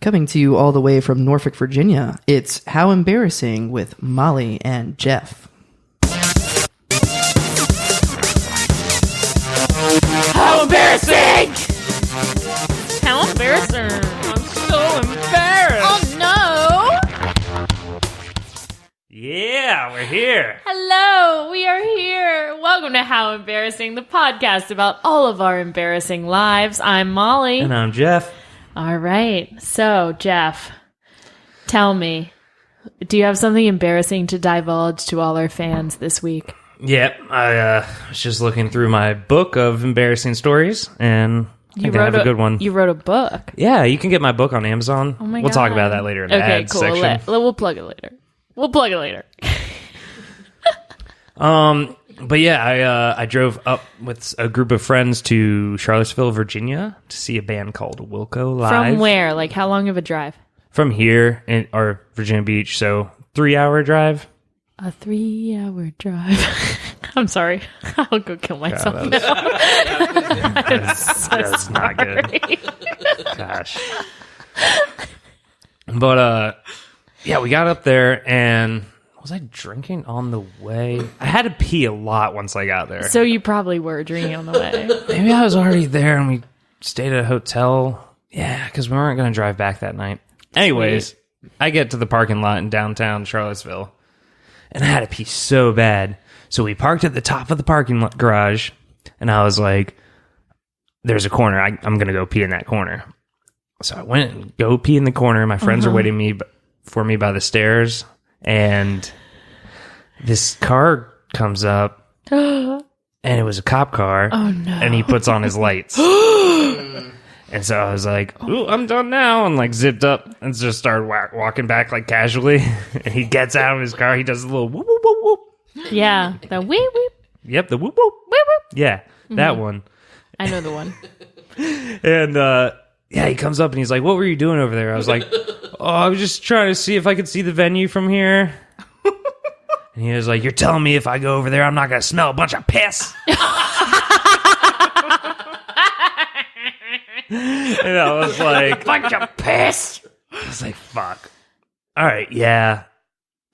Coming to you all the way from Norfolk, Virginia, it's How Embarrassing with Molly and Jeff. How embarrassing! How embarrassing! I'm so embarrassed! Oh no! Yeah, we're here. Hello, we are here. Welcome to How Embarrassing, the podcast about all of our embarrassing lives. I'm Molly. And I'm Jeff. All right. So, Jeff, tell me, do you have something embarrassing to divulge to all our fans this week? Yep, I was just looking through my book of embarrassing stories, and I think I have a good one. You wrote a book? Yeah, you can get my book on Amazon. Oh my God. We'll talk about that later in the ads cool. section. We'll plug it later. But yeah, I drove up with a group of friends to Charlottesville, Virginia, to see a band called Wilco live. From where? Like, how long of a drive? From here, or Virginia Beach, so 3-hour drive. A 3-hour drive. I'm sorry. I'll go kill myself now. That's not good. Gosh. But, yeah, we got up there, and was I drinking on the way? I had to pee a lot once I got there. So you probably were drinking on the way. Maybe I was already there, and we stayed at a hotel. Yeah, because we weren't going to drive back that night. Anyways, I get to the parking lot in downtown Charlottesville, and I had to pee so bad. So we parked at the top of the parking lot garage, and I was like, there's a corner. I'm going to go pee in that corner. So I went and go pee in the corner. My friends are waiting for me by the stairs, and this car comes up, and it was a cop car. Oh, no. And he puts on his lights. And so I was like, ooh, I'm done now. And like zipped up and just started walking back like casually. And he gets out of his car. He does a little whoop, whoop, whoop, whoop. Yeah. The whoop, whoop. Yep, the whoop, whoop. Whoop, whoop. Yeah, that one. I know the one. And yeah, he comes up and he's like, what were you doing over there? I was like, oh, I was just trying to see if I could see the venue from here. And he was like, you're telling me if I go over there, I'm not going to smell a bunch of piss? And I was like, bunch of piss. I was like, fuck. All right, yeah.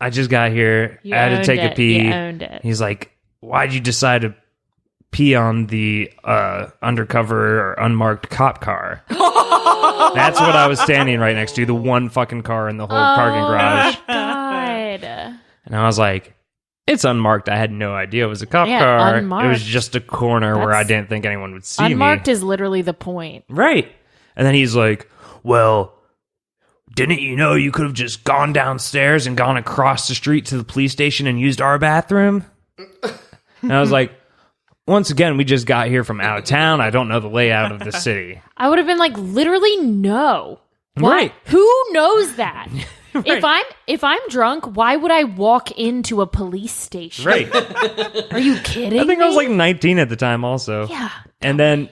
I just got here. I had to take a pee. You owned it. He's like, why'd you decide to pee on the undercover or unmarked cop car? That's what I was standing right next to, the one fucking car in the whole parking garage. God. And I was like, it's unmarked. I had no idea it was a cop car. Unmarked. It was just a corner where I didn't think anyone would see me. Unmarked is literally the point. Right. And then he's like, well, didn't you know you could have just gone downstairs and gone across the street to the police station and used our bathroom? And I was like, once again, we just got here from out of town. I don't know the layout of the city. I would have been like, literally, no. What? Right. Who knows that? Right. If I'm drunk, why would I walk into a police station? Right. Are you kidding? I think I was like 19 at the time also. Yeah. And then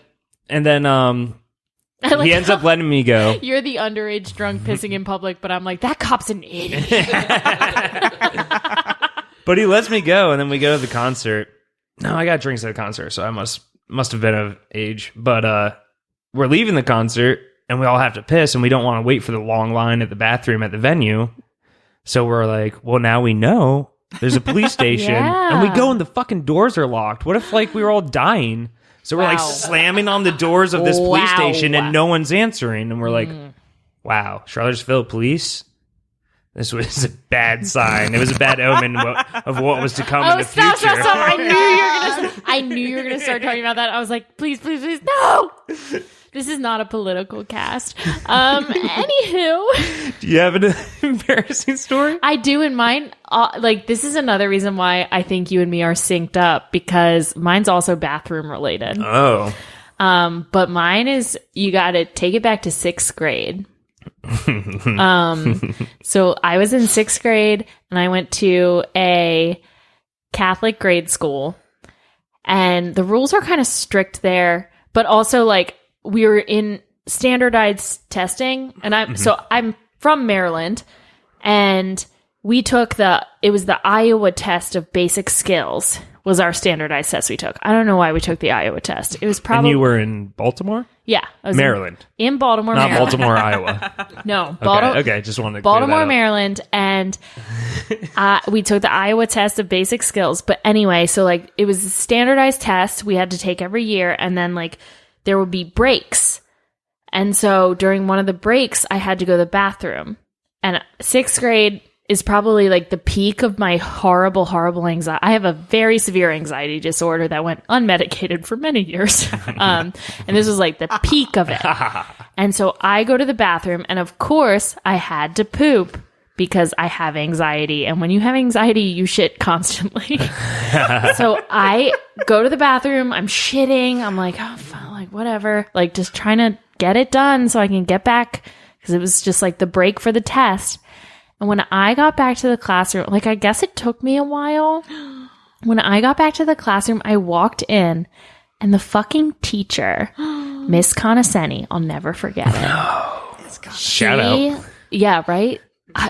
he ends up letting me go. You're the underage drunk pissing in public, but I'm like, that cop's an idiot. But he lets me go, and then we go to the concert. No, I got drinks at a concert, so I must have been of age. But we're leaving the concert, and we all have to piss, and we don't want to wait for the long line at the bathroom at the venue. So we're like, well, now we know there's a police station. Yeah. And we go, and the fucking doors are locked. What if, like, we were all dying? So we're, like, slamming on the doors of this police station, and no one's answering. And we're like, wow, Charlottesville police? This was a bad sign. It was a bad omen of what was to come in the future. Stop. I knew you were gonna start talking about that. I was like, please, no. This is not a political cast. Anywho. Do you have an embarrassing story? I do in mine. This is another reason why I think you and me are synced up, because mine's also bathroom related. Oh. But mine is, you got to take it back to 6th grade. So I was in 6th grade and I went to a Catholic grade school, and the rules are kind of strict there, but also like we were in standardized testing, and I'm from Maryland, and we took it was the Iowa test of basic skills was our standardized test we took. I don't know why we took the Iowa test. It was probably... And you were in Baltimore? Yeah. I was Maryland. In Baltimore, Not Maryland. Baltimore, Iowa. No. Okay, just wanted to clear Baltimore, that up. Maryland. And we took the Iowa test of basic skills. But anyway, so like it was a standardized test we had to take every year. And then like there would be breaks. And so during one of the breaks, I had to go to the bathroom. And 6th grade is probably like the peak of my horrible, horrible anxiety. I have a very severe anxiety disorder that went unmedicated for many years. And this was like the peak of it. And so I go to the bathroom, and of course I had to poop because I have anxiety. And when you have anxiety, you shit constantly. So I go to the bathroom, I'm shitting. I'm like, oh, fuck, like whatever, like just trying to get it done so I can get back, because it was just like the break for the test. And when I got back to the classroom, like I guess it took me a while. When I got back to the classroom, I walked in, and the fucking teacher, Miss Conoscenti, I'll never forget it. Shout out. Yeah, right?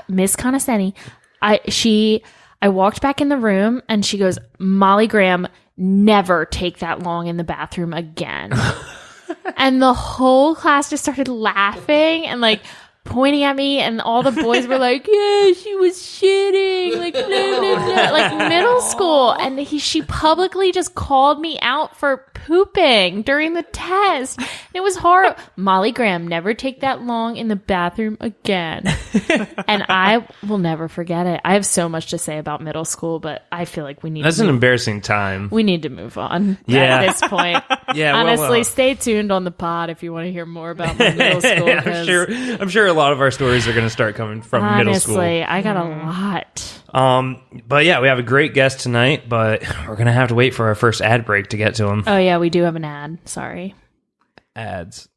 Miss Conoscenti. I walked back in the room, and she goes, Molly Graham, never take that long in the bathroom again. And the whole class just started laughing and like pointing at me, and all the boys were like, yeah, she was shitting, like, no, no, no, like middle school. And she publicly just called me out for pooping during the test. It was horrible. Molly Graham, never take that long in the bathroom again. And I will never forget it. I have so much to say about middle school, but I feel like we need That's an embarrassing time. We need to move on Yeah. at this point. Yeah, honestly, stay tuned on the pod if you want to hear more about my middle school. I'm sure a lot of our stories are going to start coming from middle school. Honestly, I got a lot. But yeah, we have a great guest tonight, but we're going to have to wait for our first ad break to get to him. Oh yeah, we do have an ad. Sorry. Ads.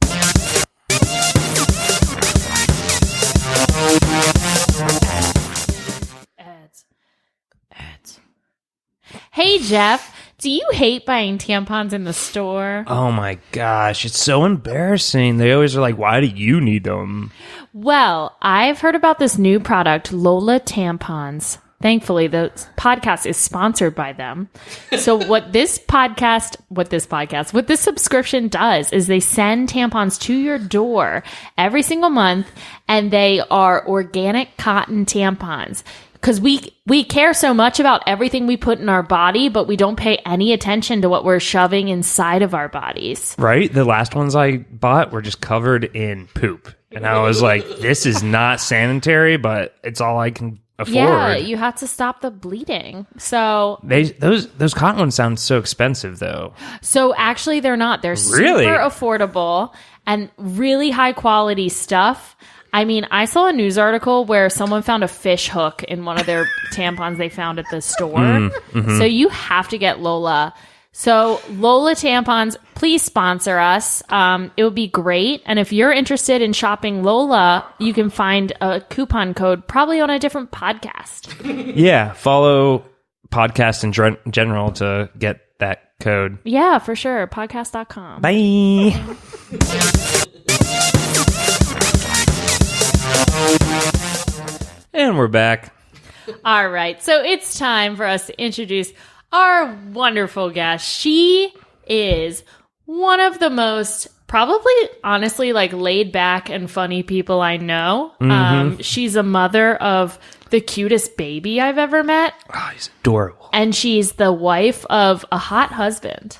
Ads. Hey Jeff, do you hate buying tampons in the store? Oh my gosh, it's so embarrassing. They always are like, why do you need them? Well, I've heard about this new product, Lola tampons. Thankfully, the podcast is sponsored by them. So what this subscription does is they send tampons to your door every single month, and they are organic cotton tampons. Because we care so much about everything we put in our body, but we don't pay any attention to what we're shoving inside of our bodies. Right? The last ones I bought were just covered in poop. And I was like, this is not sanitary, but it's all I can afford. Yeah, you have to stop the bleeding. So those cotton ones sound so expensive, though. So actually, they're not. They're Really? super affordable and really high quality stuff. I mean, I saw a news article where someone found a fish hook in one of their tampons they found at the store. So you have to get Lola. So Lola tampons, please sponsor us. It would be great. And if you're interested in shopping Lola, you can find a coupon code probably on a different podcast. Yeah, follow podcast in general to get that code. Yeah, for sure. Podcast.com. Bye. And we're back. All right. So it's time for us to introduce our wonderful guest. She is one of the most, probably, honestly, like laid back and funny people I know. She's a mother of the cutest baby I've ever met. Oh, he's adorable. And she's the wife of a hot husband.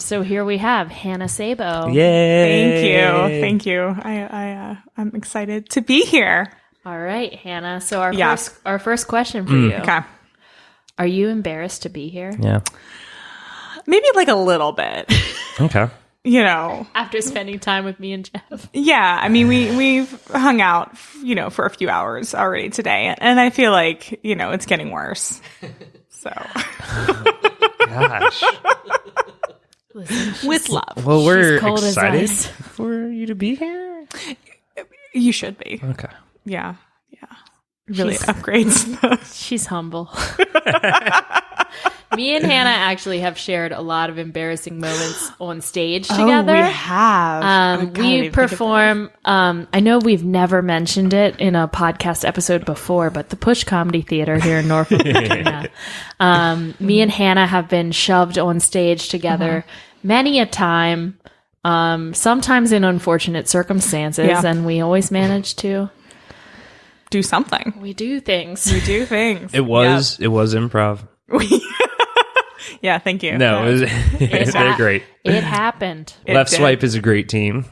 So here we have Hannah Sabo. Yay! Thank you. I'm excited to be here. All right, Hannah. So Yeah. our first question for you. Okay. Are you embarrassed to be here? Yeah. Maybe like a little bit, Okay. you know. After spending time with me and Jeff. Yeah. I mean, we've hung out, for a few hours already today, and I feel like, it's getting worse. So Gosh. Listen, with love, Well, we're cold as excited ice. for you to be here. you should be. Okay. Yeah. Really upgrades. She's humble. Me and Hannah actually have shared a lot of embarrassing moments on stage together. Oh, we have. We perform. I know we've never mentioned it in a podcast episode before, but the Push Comedy Theater here in Norfolk, Virginia. Me and Hannah have been shoved on stage together many a time, sometimes in unfortunate circumstances, and we always manage to do something. We do things. We do things. It was improv. Yeah, thank you. No, they're great. It happened. Left Swipe is a great team.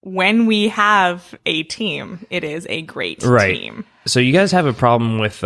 When we have a team, it is a great team. So you guys have a problem with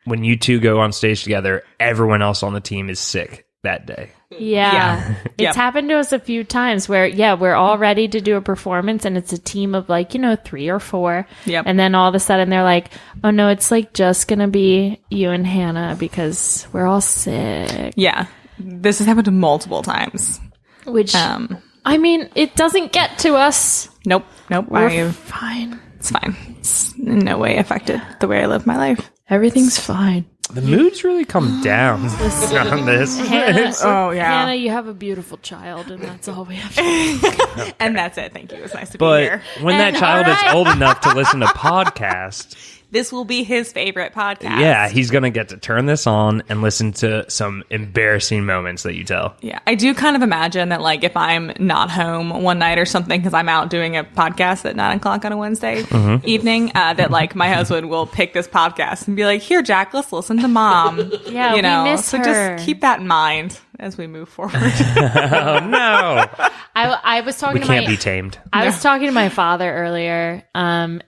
when you two go on stage together, everyone else on the team is sick that day. Yeah. It's happened to us a few times where, we're all ready to do a performance and it's a team of 3 or 4. Yep. And then all of a sudden they're like, oh no, it's just going to be you and Hannah because we're all sick. Yeah. This has happened multiple times. Which, it doesn't get to us. Nope. We're fine. It's fine. It's in no way affected the way I live my life. Everything's fine. The mood's really come down on this. Hannah, you have a beautiful child, and that's all we have to do. And that's it. Thank you. It's nice to be here. But when that child is old enough to listen to podcasts, this will be his favorite podcast. Yeah, he's going to get to turn this on and listen to some embarrassing moments that you tell. Yeah, I do kind of imagine that, if I'm not home one night or something because I'm out doing a podcast at 9 o'clock on a Wednesday evening, that, my husband will pick this podcast and be like, here, Jack, let's listen to Mom. Yeah, we miss her. Just keep that in mind as we move forward. Oh, no. I was talking we can't be tamed. I was talking to my father earlier, and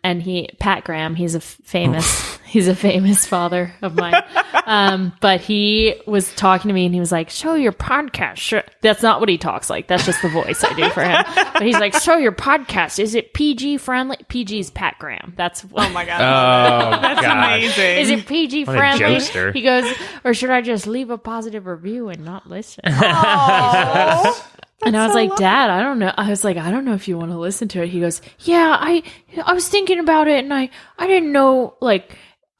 Pat Graham, he's a famous father of mine. But he was talking to me and he was like, show your podcast. Sure. That's not what he talks like. That's just the voice I do for him. But he's like, show your podcast. Is it PG friendly? PG's Pat Graham. That's oh my God. Oh, that's amazing. Is it PG what friendly? He goes, or should I just leave a positive review and not listen? And I was like, Dad, I don't know. I was like, I don't know if you want to listen to it. He goes, yeah, I was thinking about it and I didn't know, I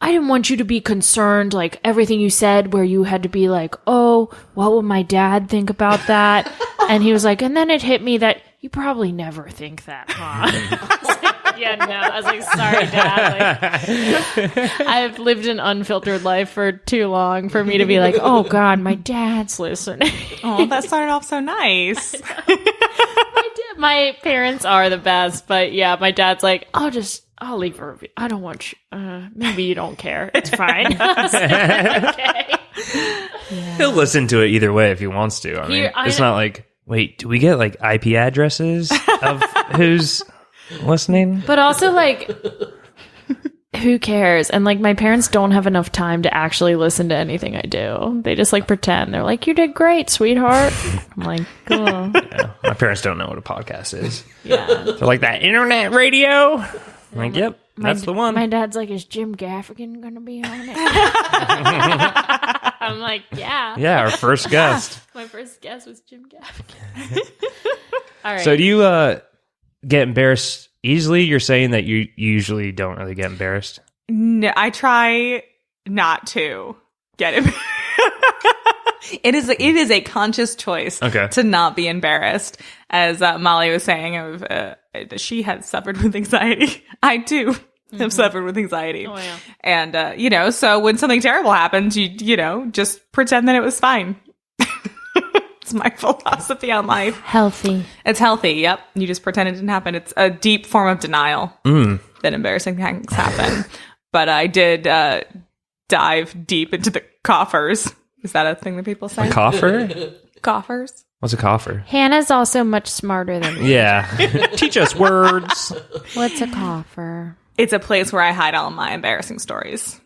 didn't want you to be concerned, everything you said where you had to be like, oh, what will my dad think about that? And he was like, and then it hit me that you probably never think that, huh? I was like, yeah, no. I was like, sorry, Dad. I've lived an unfiltered life for too long for me to be like, oh, God, my dad's listening. Oh, that started off so nice. My parents are the best, but yeah, my dad's like, I'll leave a review. I don't want you. Maybe you don't care. It's fine. Okay. Yeah. He'll listen to it either way if he wants to. I mean, it's not like, wait, do we get IP addresses of who's listening? But also who cares? And my parents don't have enough time to actually listen to anything I do. They just pretend. They're like, you did great, sweetheart. I'm like, cool. Yeah, my parents don't know what a podcast is. Yeah. They're like, that internet radio? I'm like, yep, that's the one. My dad's like, is Jim Gaffigan going to be on it? I'm like, yeah. Yeah, our first guest. My first guest was Jim Gaffigan. All right. So do you get embarrassed easily? You're saying that you usually don't really get embarrassed? No, I try not to get embarrassed. It is a conscious choice to not be embarrassed. As Molly was saying, she had suffered with anxiety. I too have suffered with anxiety. Oh, yeah. And so when something terrible happens, you just pretend that it was fine. It's my philosophy on life. Healthy. It's healthy. Yep. You just pretend it didn't happen. It's a deep form of denial that embarrassing things happen. But I did dive deep into the coffers. Is that a thing that people say? A coffer? Coffers? What's a coffer? Hannah's also much smarter than me. Yeah. Teach us words. What's a coffer? It's a place where I hide all my embarrassing stories.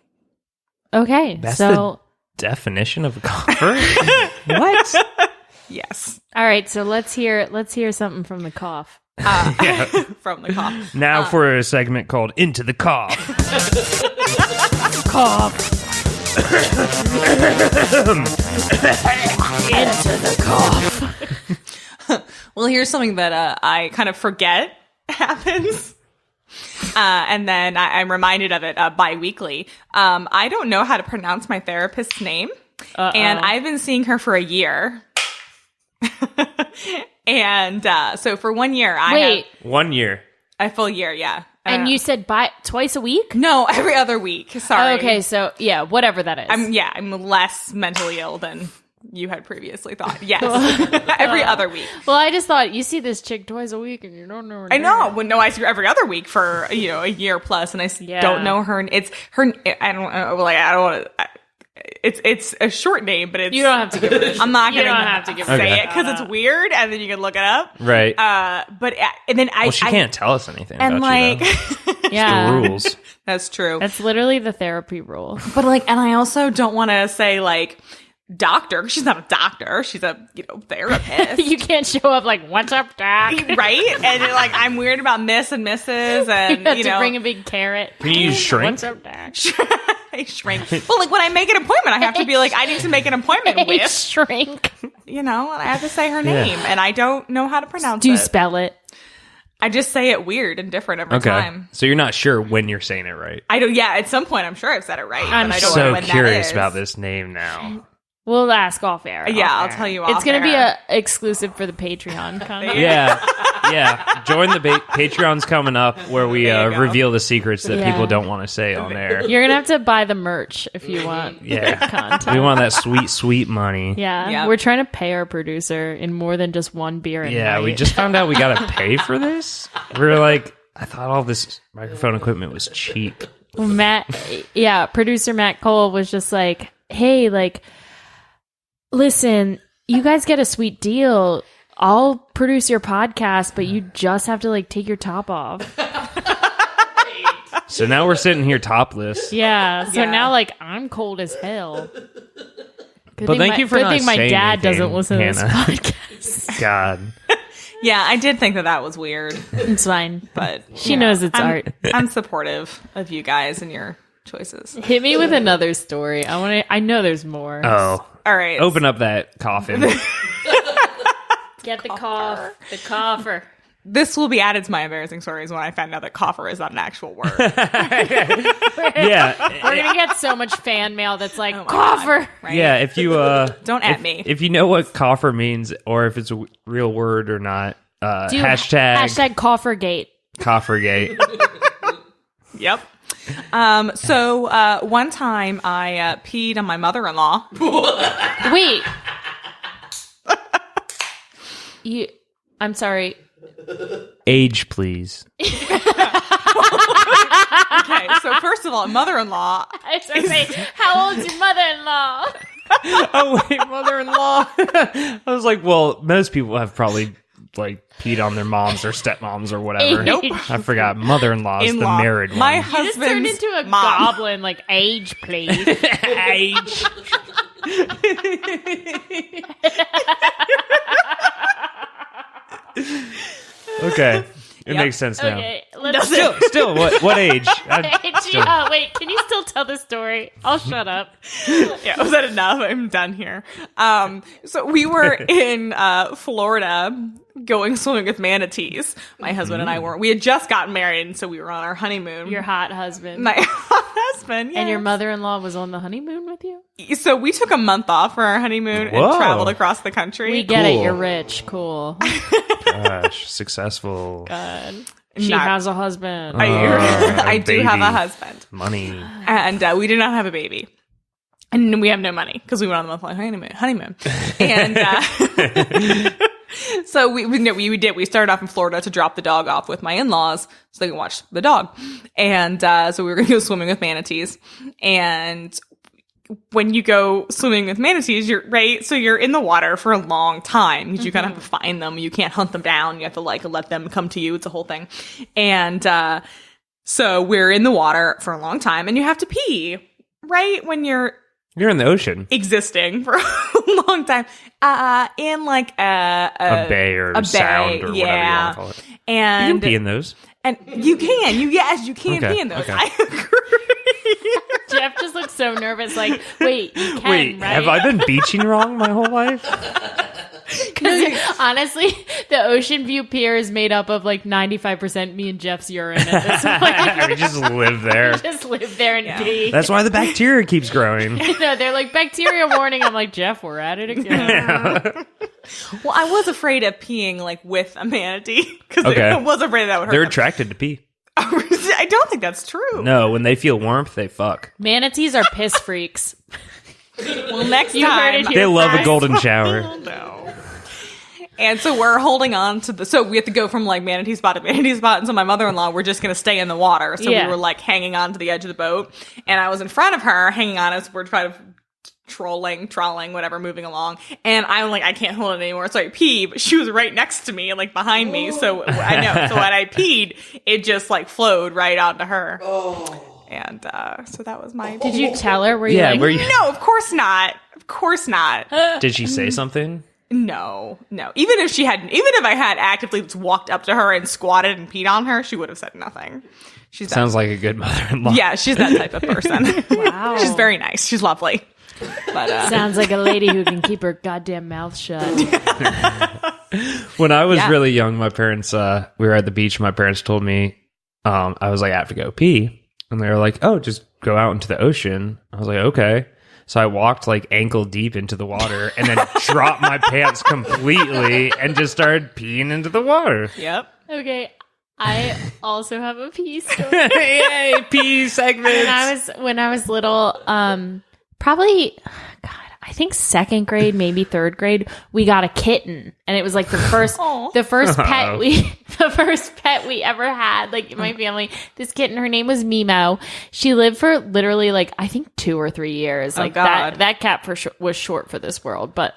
Okay. That's the definition of a coffer? What? Yes. All right, so let's hear something from the cough. From the cough. Now for a segment called Into the Cough. Cough. Into the cough. Well, here's something that I kind of forget happens. And then I'm reminded of it bi-weekly. I don't know how to pronounce my therapist's name. And I've been seeing her for a year. And so for 1 year, I 1 year. A full year, yeah. And you said twice a week? No, every other week. Sorry. Okay, so yeah, whatever that is. I'm less mentally ill than you had previously thought. Yes. Every other week. Well, I just thought you see this chick twice a week and you don't know her I name. know. Well, no, I see her every other week for, a year plus, and I don't know her. It's her. I don't know. Like, I don't want to. It's a short name, but you don't have to give it. I'm not going to have to give say it because it's weird, and then you can look it up. Right. But and then she can't tell us anything. And about like, yeah, the rules. That's true. That's literally the therapy rule. But like, and I also don't want to say like doctor. She's not a doctor. She's a therapist. You can't show up like, "What's up, doc?" Right? And like, I'm weird about Miss and Mrs. And you have to bring a big carrot. Can you use shrink? What's up, doc? I shrink. Well, like when I make an appointment, I have to be like, I need to make an appointment with. Shrink. And I have to say her name, and I don't know how to pronounce it. Do you spell it? I just say it weird and different every time. So you're not sure when you're saying it right. I don't. Yeah, at some point, I'm sure I've said it right. I'm but I don't know so when curious that is. about this name now. We'll ask off air. Yeah, I'll tell you off It's going to be air. a exclusive for the Patreon content. Yeah. Join the Patreon's coming up where we reveal the secrets that Yeah. people don't want to say on air. You're going to have to buy the merch if you want content. We want that sweet, sweet money. Yeah. Yep. We're trying to pay our producer in more than just one beer a Yeah, night. we just found out we got to pay for this. We're like, I thought all this microphone equipment was cheap. Producer Matt Cole was just like, hey, like, listen, you guys get a sweet deal. I'll produce your podcast, but you just have to like take your top off. So now we're sitting here topless. Yeah. So now like I'm cold as hell. But thank you for not saying my saying dad anything, doesn't listen Hannah. to this podcast. God. Yeah, I did think that was weird, It's fine. but She knows it's I'm, art. I'm supportive of you guys and your choices. Hit me with another story. I know there's more. Oh. All right, Open up that coffin. Get the coffer. This will be added to my embarrassing stories when I find out that coffer is not an actual word. Yeah. We're gonna get so much fan mail that's like Oh my coffer. God, right? Yeah, if you Don't at me. If you know what coffer means or if it's a real word or not, hashtag coffergate. coffergate. Yep. So one time I peed on my mother-in-law. Wait. I'm sorry. Age, please. Okay, so first of all, mother-in-law. I was gonna say, how old's your mother-in-law? Oh wait, mother-in-law. I was like, well, most people have probably like peed on their moms or stepmoms or whatever. Nope. I forgot. Mother-in-law is the In-law. married one. My You just husband's turned into a mom. goblin, like, age, please. Age. Okay. It Yep. makes sense now. Okay, let's Still, what age? Yeah, wait, can you still tell the story? I'll shut up. Yeah, was that enough? I'm done here. So we were in Florida going swimming with manatees. My husband and I were. We had just gotten married, and so we were on our honeymoon. Your hot husband. My husband, yeah. And your mother-in-law was on the honeymoon with you? So we took a month off for our honeymoon Whoa. and traveled across the country. We get Cool. it, you're rich. Cool. Gosh, successful. God. She Not- has a husband. I do have a baby. husband. Money. And we did not have a baby. And we have no money because we went on the month-long honeymoon. And so we did. We started off in Florida to drop the dog off with my in-laws so they can watch the dog. And so we were going to go swimming with manatees. And when you go swimming with manatees, you're in the water for a long time because you kind of have to find them. You can't hunt them down. You have to let them come to you. It's a whole thing. And so we're in the water for a long time, and you have to pee right when you're in the ocean. existing for a long time in like A bay or a sound or whatever you want to call it. You And can pee in those. and you can Okay, pee in those. okay. I agree. Jeff just looks so nervous, like, wait, you can, Wait, right? have I been beaching wrong my whole life? Because honestly, the Ocean View Pier is made up of like 95% me and Jeff's urine at this point. We just live there. Just live there and pee. That's why the bacteria keeps growing. No, they're like, bacteria warning. I'm like, Jeff, we're at it again. Well, I was afraid of peeing like with a manatee because Okay. I was afraid that would hurt. They're them. attracted to pee. I don't think that's true. No, when they feel warmth, they fuck. Manatees are piss freaks. Well, next You heard time it here They love a first. golden shower. no. And so we're holding on to so we have to go from like manatee spot to manatee spot. And so my mother-in-law, we're just going to stay in the water. So Yeah. we were like hanging on to the edge of the boat. And I was in front of her hanging on as we're trying to trawling, whatever, moving along. And I'm like, I can't hold it anymore. So I pee, but she was right next to me and like behind me. So I know. So when I peed, it just like flowed right onto her. And so that was my. Did you tell her? Were you Yeah, like, were you? No, of course not. Of course not. Did she say something? No. Even if I had actively walked up to her and squatted and peed on her, she would have said nothing. She's Sounds like a good mother-in-law. yeah, she's that type of person. Wow. She's very nice. She's lovely. But Sounds like a lady who can keep her goddamn mouth shut. When I was Yeah. really young, my parents, we were at the beach. My parents told me, I was like, I have to go pee. And they were like, oh, just go out into the ocean. I was like, okay. So I walked like ankle deep into the water and then dropped my pants completely and just started peeing into the water. yep. Okay, I also have a pee story. Yay, pee segments. When I was little, probably, God, I think second grade, maybe third grade, we got a kitten, and it was like the first pet we ever had, like in my family. This kitten, her name was Mimo. She lived for literally like I think 2 or 3 years. Like that cat was short for this world, but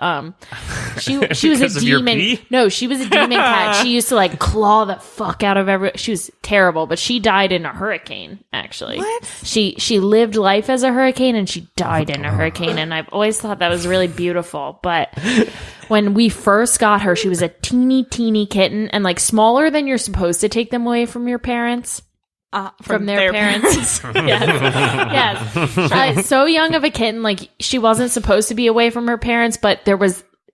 she was Because a of your demon. pee? No, she was a demon cat. She used to like claw the fuck out of every. She was terrible, but she died in a hurricane. Actually, What? She lived life as a hurricane and she died in a hurricane, and I've always thought that was really beautiful. But when we first got her, she was a teeny kitten and like smaller than you're supposed to take them away from your parents. From their parents. Yes. So young of a kitten, like she wasn't supposed to be away from her parents, but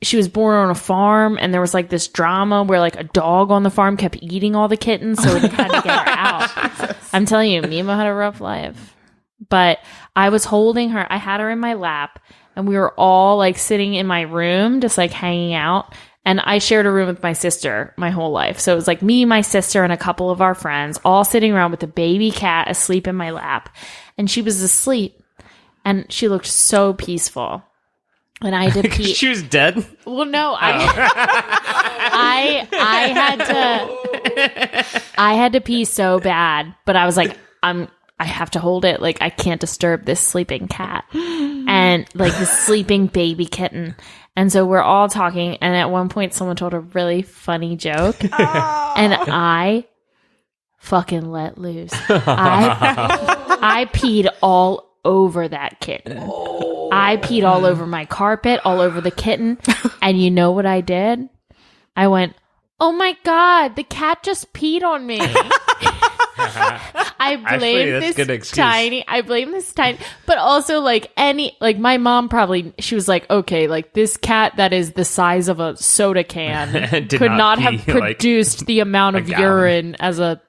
she was born on a farm, and there was like this drama where like a dog on the farm kept eating all the kittens, so we had to get her out. I'm telling you, Mimo had a rough life. But I was holding her, I had her in my lap, and we were all like sitting in my room, just like hanging out. And I shared a room with my sister my whole life. So it was like me, my sister, and a couple of our friends all sitting around with a baby cat asleep in my lap. And she was asleep. And she looked so peaceful. And I had to pee. She was dead? Well, no, I had to pee so bad, but I was like, I have to hold it. Like, I can't disturb this sleeping cat and like this sleeping baby kitten. And so we're all talking, and at one point someone told a really funny joke, and I fucking let loose. I peed all over that kitten. I peed all over my carpet, all over the kitten. And you know what I did? I went, oh my God, the cat just peed on me. I blame this tiny, but also like my mom probably, she was like, okay, like this cat that is the size of a soda can could not have produced the amount of urine as a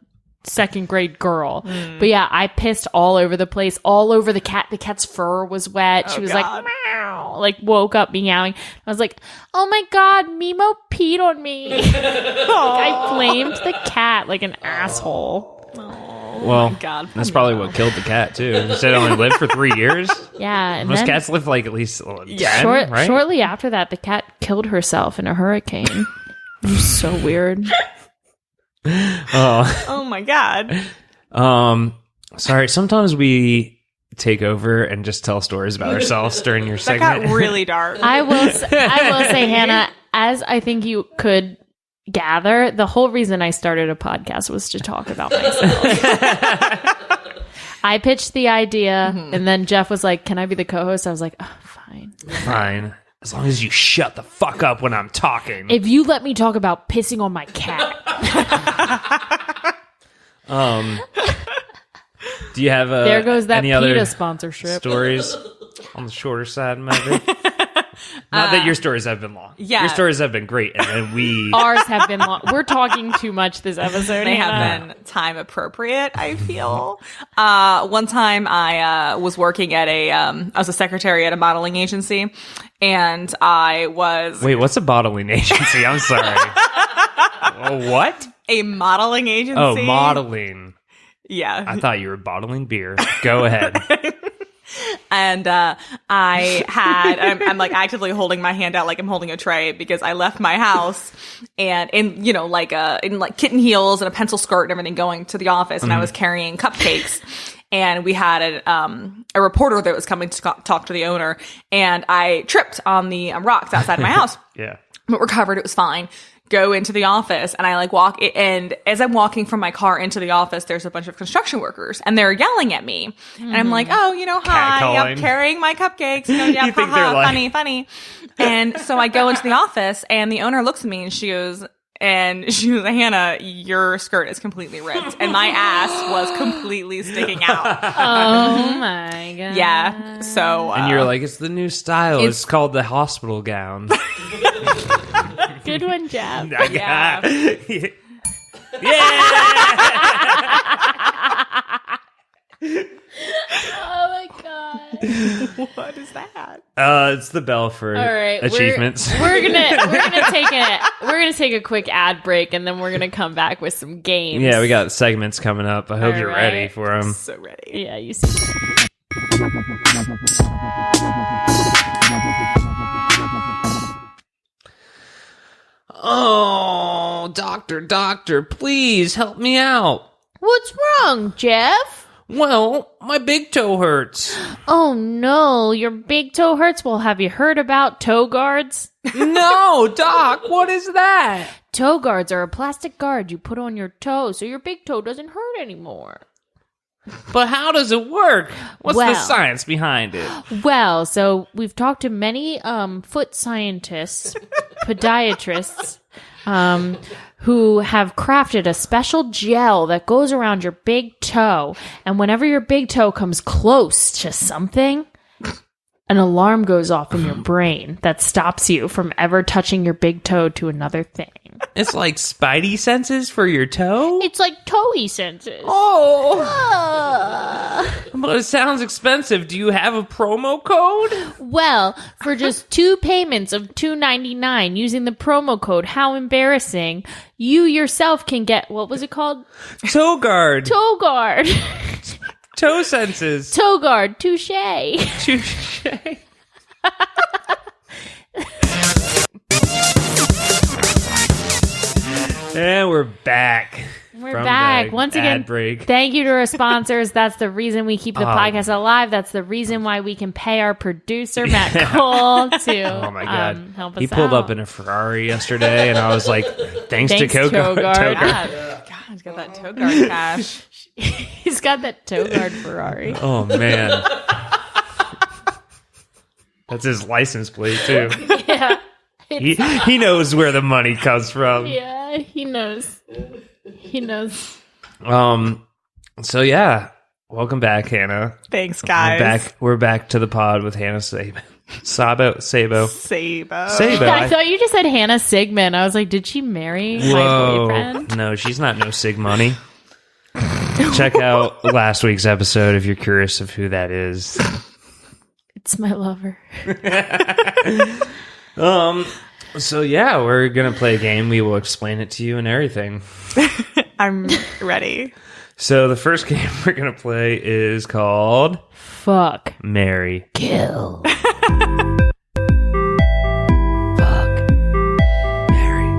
second grade girl. But yeah, I pissed all over the place, all over the cat. The cat's fur was wet. She was like, meow, like woke up meowing. I was like, oh my God, Mimo peed on me. I blamed the cat like an asshole. Well, God, that's probably what killed the cat too. You said it only lived for 3 years. Yeah, and most then cats live like at least 10, right? Shortly after that, the cat killed herself in a hurricane. It was so weird. Oh my God. Sorry. Sometimes we take over and just tell stories about ourselves during your That segment. got really dark. I will say, Hannah, as I think you could gather, the whole reason I started a podcast was to talk about myself. I pitched the idea, and then Jeff was like, can I be the co-host? I was like, oh, fine. Fine. As long as you shut the fuck up when I'm talking. If you let me talk about pissing on my cat. Do you have There goes that any other PETA sponsorship. stories on the shorter side, maybe? Not that your stories have been long. Yeah. Your stories have been great, and then we... Ours have been long. We're talking too much this episode. They Hannah. have been time appropriate, I feel. One time I was working at I was a secretary at a modeling agency, and I was... Wait, what's a bottling agency? I'm sorry. What? A modeling agency? Oh, modeling. Yeah. I thought you were bottling beer. Go ahead. And I'm like actively holding my hand out like I'm holding a tray because I left my house and in kitten heels and a pencil skirt and everything going to the office, and I was carrying cupcakes. And we had a reporter that was coming to talk to the owner, and I tripped on the rocks outside my house. Yeah. But recovered. It was fine. Go into the office, and I walk, and as I'm walking from my car into the office, there's a bunch of construction workers, and they're yelling at me. And I'm like, oh, hi, I'm carrying my cupcakes. Yeah, haha, funny. And so I go into the office, and the owner looks at me, and she goes, Hannah, your skirt is completely ripped. And my ass was completely sticking out. Oh my God. Yeah. So. And you're like, it's the new style. It's called the hospital gown. Good one, Jeff. Yeah. Oh my God. What is that? It's the bell for achievements. We're gonna take a quick ad break, and then we're gonna come back with some games. Yeah, we got segments coming up. I hope you're ready for them. So ready. Yeah, you see. Oh, doctor, please help me out. What's wrong, Jeff? Well, my big toe hurts. Oh no, your big toe hurts? Well, have you heard about toe guards? No, Doc, what is that? Toe guards are a plastic guard you put on your toe so your big toe doesn't hurt anymore. But how does it work? What's the science behind it? Well, so we've talked to many foot scientists, podiatrists, who have crafted a special gel that goes around your big toe. And whenever your big toe comes close to something, an alarm goes off in your brain that stops you from ever touching your big toe to another thing. It's like spidey senses for your toe? It's like toe-y senses. Oh. But it sounds expensive. Do you have a promo code? Well, for just 2 payments of $2.99 using the promo code How Embarrassing, you yourself can get, what was it called? Toe guard. Toe guard. Toe senses. Toe guard. Touche. Touche. And we're back. We're back. Once again, break. Thank you to our sponsors. That's the reason we keep the podcast alive. That's the reason why we can pay our producer, Matt Cole, to oh my God. Help us He pulled out. up in a Ferrari yesterday, and I was like, thanks to Toe Toe Guard. God, he's got that toe guard cash. He's got that toe guard Ferrari. Oh, man. That's his license plate, too. Yeah. He knows where the money comes from. Yeah, he knows. He knows. So yeah, welcome back, Hannah. Thanks, guys. We're back to the pod with Hannah Sabo. Sabo. I thought you just said Hannah Sigmund. I was like, did she marry my boyfriend? No, she's not no Sig Money. Check out last week's episode if you're curious of who that is. It's my lover. So yeah, we're gonna play a game. We will explain it to you and everything. I'm ready. So the first game we're gonna play is called Fuck, Marry, Kill. Fuck, Marry,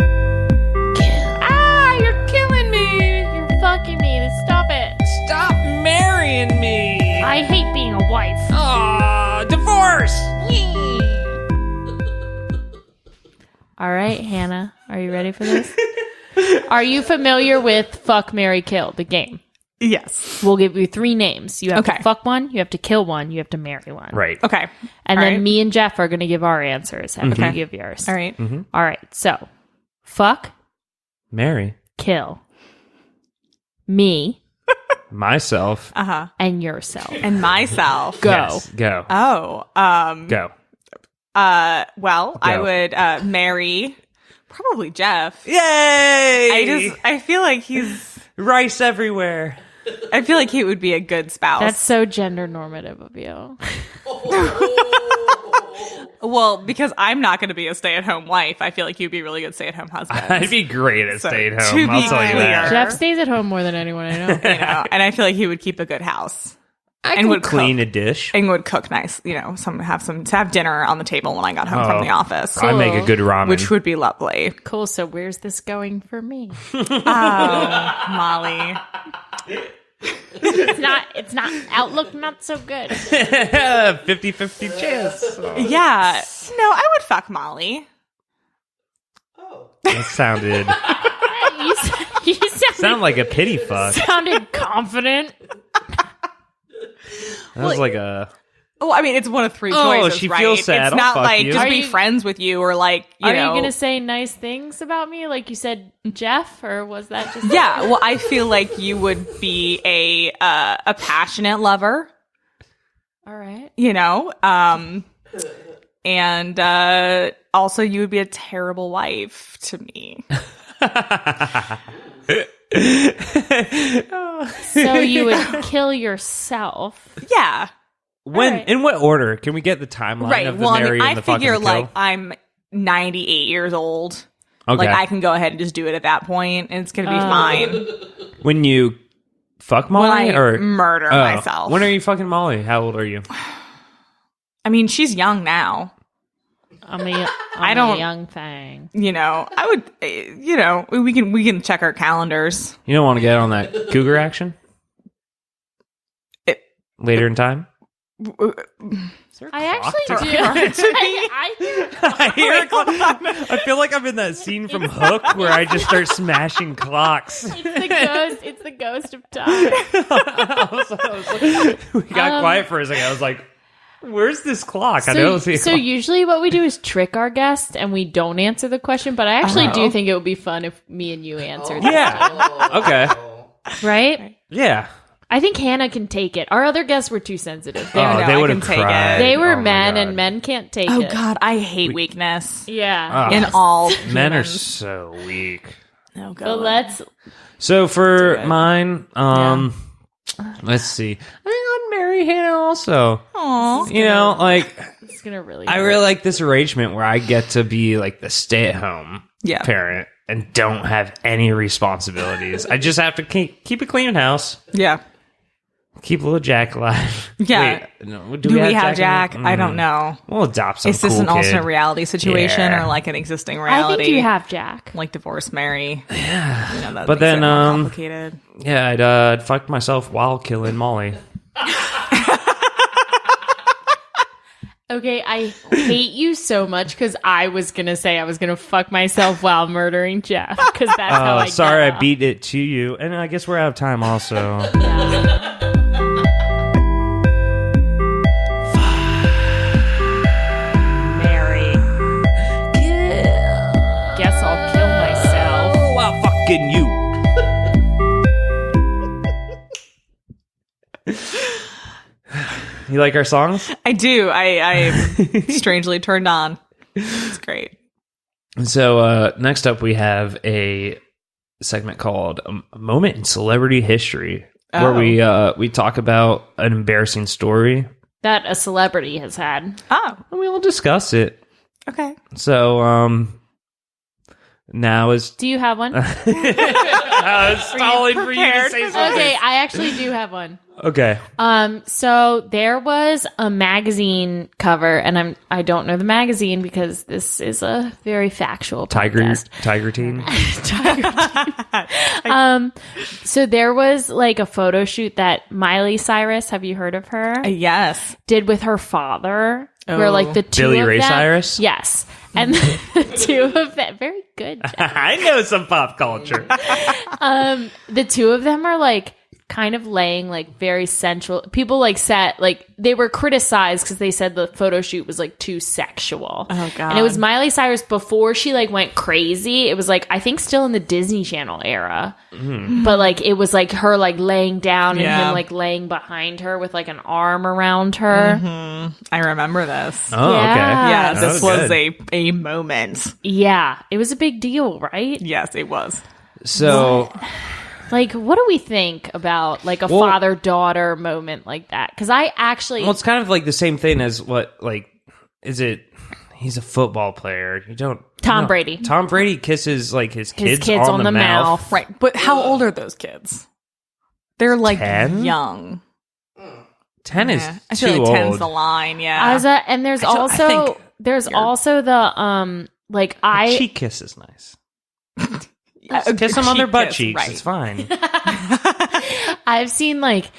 Kill. Ah, you're killing me. You're fucking me. Stop it. Stop marrying me. I hate being a wife. Aw, divorce. All right, Hannah, are you ready for this? Are you familiar with Fuck, Marry, Kill, the game? Yes. We'll give you 3 names. You have to fuck one, you have to kill one, you have to marry one. Right. Okay. And then me and Jeff are going to give our answers after you give yours. All right. Mm-hmm. All right. So, fuck, Marry, kill, me, myself, and yourself. And myself. Go. Yes, go. Oh. Go. Well, I would marry probably Jeff. Yay! I feel like he's rice everywhere. I feel like he would be a good spouse. That's so gender normative of you. Well, because I'm not going to be a stay-at-home wife, I feel like you'd be a really good stay-at-home husband. I'd be great at staying to home. I'll be tell you that. Jeff stays at home more than anyone I know. You know, and I feel like he would keep a good house. and would clean a dish and would cook nice. Have dinner on the table when I got home from the office. I make a good ramen, which would be lovely. Cool. So where's this going for me? Oh, Molly. It's not outlook not so good. 50-50 chance. Yeah. No, I would fuck Molly. That sounded You sound like a pity fuck. Sounded confident. That was like a... Well, I mean, it's one of three choices, she right? feels sad. It's not I'll fuck like you. just Are be you- friends with you or like, Are you going to say nice things about me? Like you said, Jeff, or was that just... Yeah, well, I feel like you would be a passionate lover. All right. And also you would be a terrible wife to me. So you would kill yourself. Yeah. Right. In what order? Can we get the timeline Right. of the Well, I marry mean, and I the fucking figure the kill? like I'm 98 years old. Okay. Like I can go ahead and just do it at that point and it's going to be fine. When you fuck Molly When I or murder myself. When are you fucking Molly? How old are you? I mean, she's young now. I'm I don't- a young thing. I would, we can check our calendars. You don't want to get on that cougar action later in time? I actually do. I hear a clock. I feel like I'm in that scene from Hook where I just start smashing clocks. It's the ghost of time. We got quiet for a second. I was like, where's this clock? I don't see it. So usually what we do is trick our guest and we don't answer the question, but I actually do think it would be fun if me and you answered. Yeah. Okay. Right? Yeah. I think Hannah can take it. Our other guests were too sensitive. They I would can have take cried. it. They were Oh my men, God. and men can't take Oh it. God, I hate weakness. Yeah. Oh. In all Men are humans. so weak. Oh, God. But let's... So for Do it. mine, let's see. I think I'd marry Hannah also. Aw. Like It's going to really... I hurt. really like this arrangement where I get to be like the stay-at-home parent and don't have any responsibilities. I just have to keep a clean house, Yeah. keep little Jack alive. Yeah. Wait, no, Do we have Jack? in- I don't know. We'll adopt some Is this cool an alternate kid. reality situation Yeah. or like an existing I reality? think you have Jack. Like divorce Mary. Yeah. That But makes then, it more complicated. Yeah, I'd fuck myself while killing Molly. Okay, I hate you so much because I was going to say I was going to fuck myself while murdering Jeff because that's how I Sorry, get I off. beat it to you. And I guess we're out of time also. Mary. Guess I'll kill myself. While fucking you. You like our songs? I do. I'm strangely turned on. It's great. So next up we have a segment called A Moment in Celebrity History, where we talk about an embarrassing story That a celebrity has had. Oh, and we will discuss it. okay. So now is Do you have one? I was stalling for you to prepared say for something. Okay, I actually do have one. Okay. So there was a magazine cover, and I don't know the magazine because this is a very factual podcast. Tiger Teen. So there was like a photo shoot that Miley Cyrus, have you heard of her? Yes. Did with her father. Where Oh. like the two Billy of Ray them, Cyrus? Yes. And the two of them, very good. Jack. I know some pop culture. The two of them are like kind of laying like very sensual. People like said like they were criticized because they said the photo shoot was like too sexual. Oh, God. And it was Miley Cyrus before she like went crazy. It was like I think still in the Disney Channel era, but like it was like her like laying down and Yeah. him like laying behind her with like an arm around her. I remember this. Oh, Yeah. okay. Yeah, That this was was good. a moment. Yeah, it was a big deal, right? Yes, it was. So Like, what do we think about like a father-daughter moment like that? Because I actually, well, it's kind of like the same thing as what, like, is it? He's a football player. You don't. Tom no. Brady. Tom Brady kisses like his kids, on the mouth. Right. But how old are those kids? They're like 10? young. 10 is I feel too like 10's old. the line, yeah. And there's I also the A cheek kiss is nice. Kiss them on their butt cheeks. Right. It's fine. I've seen like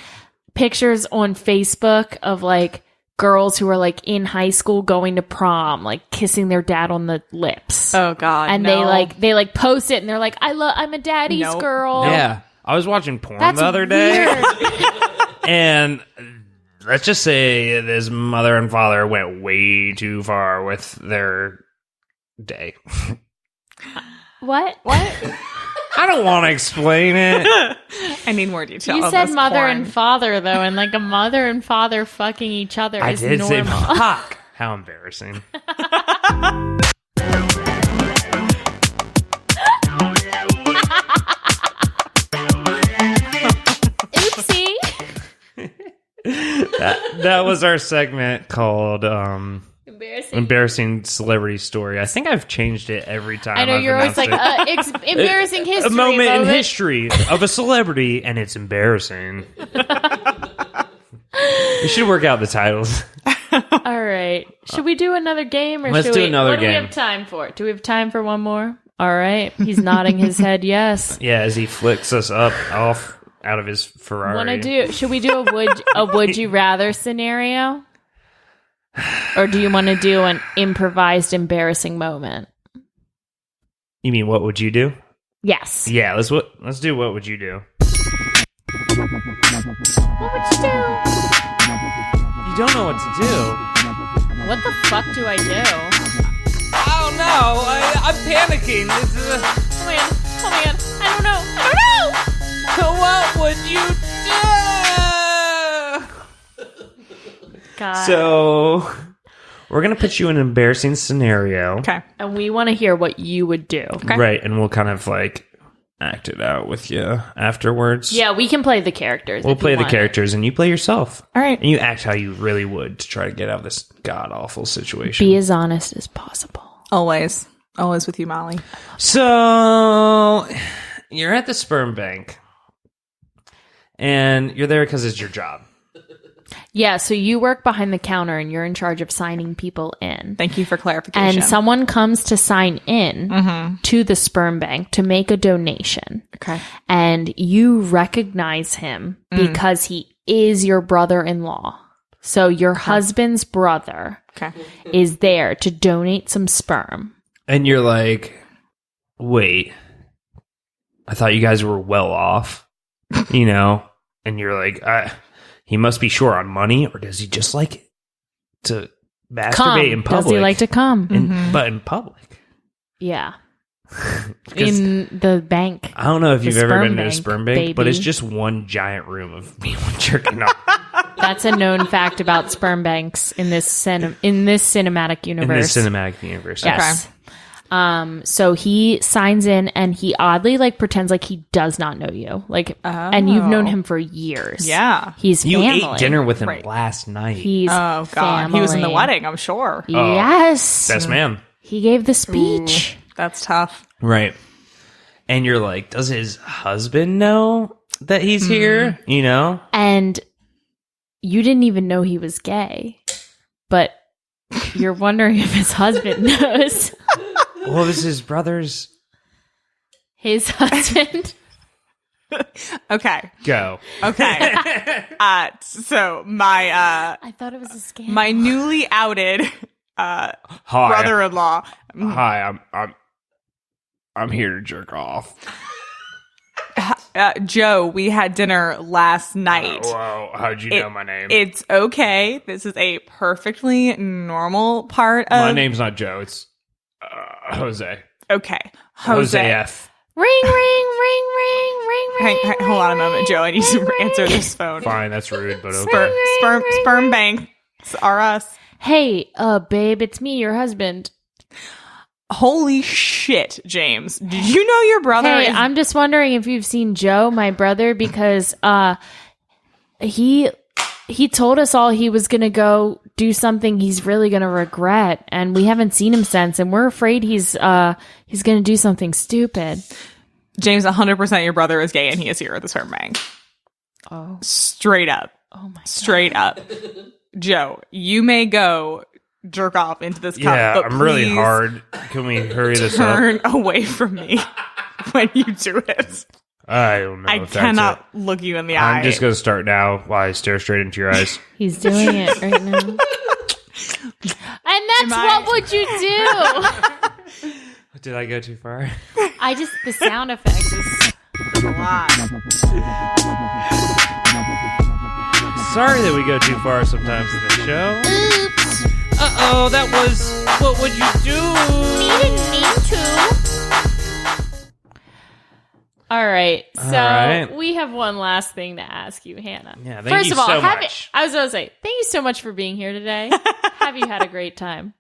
pictures on Facebook of like girls who are like in high school going to prom, like kissing their dad on the lips. Oh God. And they post it and they're like, I'm a daddy's girl. Yeah. I was watching porn That's the other day. weird. And let's just say this mother and father went way too far with their day. What? I don't want to explain it. I need more detail. You on said this mother porn. and father though, and like a mother and father fucking each other I is did say normal. fuck. How embarrassing. Oopsie. That was our segment called Embarrassing. Embarrassing Celebrity Story. I think I've changed it every time. I know I've you're always announced like embarrassing it. history. A moment in history of a celebrity, and it's embarrassing. We should work out the titles. All right. Should we do another game or Let's should do we, another what game. do we have time for? Do we have time for one more? All right. He's nodding his head yes. Yeah, as he flicks us off out of his Ferrari. Should we do a would you rather scenario? Or do you want to do an improvised embarrassing moment? You mean what would you do? Yes. Yeah, let's do what would you do? What would you do? You don't know what to do. What the fuck do I do? I don't know. I'm panicking. Oh my god. I don't know. So what would you do? God. So we're gonna put you in an embarrassing scenario. Okay. And we want to hear what you would do. Right, and we'll kind of like act it out with you afterwards. Yeah, we can play the characters. We'll if you play the want. characters and you play yourself. All right. And you act how you really would to try to get out of this god-awful situation. Be as honest as possible. Always with you, Molly. So, you're at the sperm bank. And you're there because it's your job. Yeah, so you work behind the counter and you're in charge of signing people in. Thank you for clarification. And someone comes to sign in to the sperm bank to make a donation. Okay. And you recognize him because he is your brother-in-law. So your husband's brother is there to donate some sperm. And you're like, wait, I thought you guys were well off, you know? And you're like, he must be short on money, or does he just like to masturbate in public? Does he like to come? But in public? Yeah. In the bank. I don't know if The you've ever sperm been to a bank, sperm bank, but it's baby. just one giant room of people jerking off. That's a known fact about sperm banks in this cinematic universe. In this cinematic universe. Yes. So he signs in and he oddly like pretends like he does not know you. Like and you've known him for years. Yeah. He's You family. ate dinner with him Right. last night. He's Oh God. He was in the family. wedding, I'm sure. Yes. Best man. He gave the speech. That's tough. Right. And you're like, does his husband know that he's here? You know? And you didn't even know he was gay. But you're wondering if his husband knows. Well, it was his brother's. His husband. Okay. Go. Okay. So my I thought it was a scam. my newly outed Hi. brother-in-law. Hi, I'm here to jerk off. Joe, we had dinner last night. Whoa, how'd you know my name? It's okay. This is a perfectly normal part of My name's not Joe. It's Jose. Okay. Jose F. Ring, ring, ring, ring, ring, ring. Hang, hold on a moment, Joe. I need to answer this phone. Fine, that's rude, but okay. Sperm banks are us. Hey, babe, it's me, your husband. Holy shit, James. Did you know your brother Hey, is... I'm just wondering if you've seen Joe, my brother, because he told us all he was going to go do something he's really going to regret, and we haven't seen him since, and we're afraid he's going to do something stupid. James, 100% your brother is gay and he is here at the sperm bank. Oh. Straight up. Oh my Straight up. Joe, you may go jerk off into this cup. Yeah, but I'm really please hard. Can we hurry this up? turn away from me when you do it. I don't know. I if cannot that's it. look you in the eye. I'm just going to start now while I stare straight into your eyes. He's doing it right now. And that's what would you do? Did I go too far? The sound effects is a lot. Sorry that we go too far sometimes in the show. oops. Uh-oh, that was What Would You Do? Didn't mean to. All right, so we have one last thing to ask you, Hannah. Yeah, thank you so much. I was going to say, thank you so much for being here today. Have you had a great time?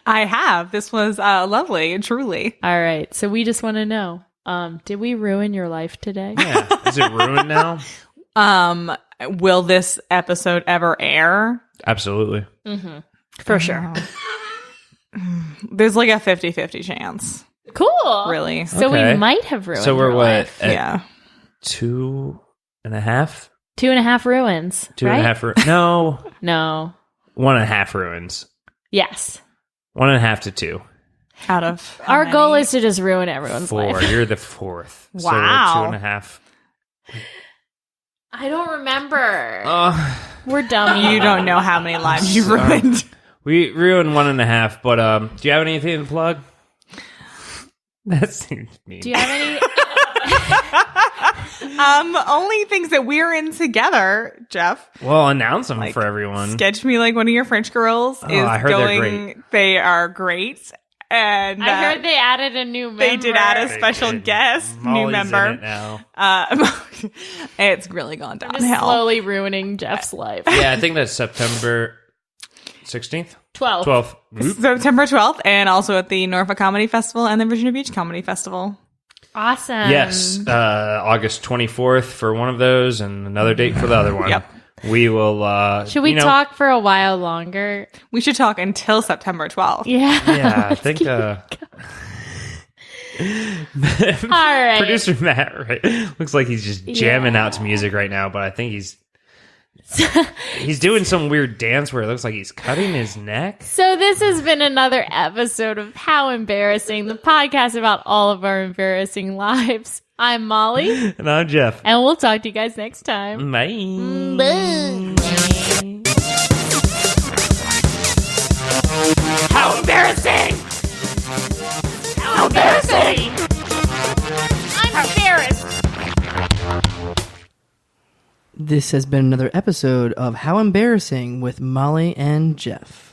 I have. This was lovely, truly. All right, so we just want to know, did we ruin your life today? Yeah, is it ruined now? Will this episode ever air? Absolutely. Mm-hmm. For sure. There's like a 50-50 chance. Cool. Really? So Okay. we might have ruined So we're your what? life. At 2.5? 2.5 ruins, right? 2.5 No. No. 1.5 ruins. Yes. 1.5 to 2. Out of Our goal is to just ruin everyone's 4. life. You're the 4th. Wow. So we're 2.5. I don't remember. We're dumb. You don't know how many lives you ruined. We ruined 1.5, but do you have anything to plug? That seems mean. Do you have any? Only things that we're in together, Jeff. Well, announce them for everyone. Sketch Me Like One of Your French Girls is I heard going. they're great. They are great. And I heard they added a new member. they did add a special guest, new Molly's member. in it now. It's really gone Just downhill. slowly ruining Jeff's life. Yeah, I think that's September 16th? 12th. 12th. September 12th, and also at the Norfolk Comedy Festival and the Virginia Beach Comedy Festival. Awesome. Yes, August 24th for one of those and another date for the other one. Yep. We will... Should we talk for a while longer? We should talk until September 12th. Yeah. Yeah, I think... All right. Producer Matt looks like he's just jamming out to music right now, but I think he's doing some weird dance where it looks like he's cutting his neck. So this has been another episode of How Embarrassing, the podcast about all of our embarrassing lives. I'm Molly. And I'm Jeff. And we'll talk to you guys next time. Bye. Bye. How embarrassing! How embarrassing! I'm embarrassed. This has been another episode of How Embarrassing with Molly and Jeff.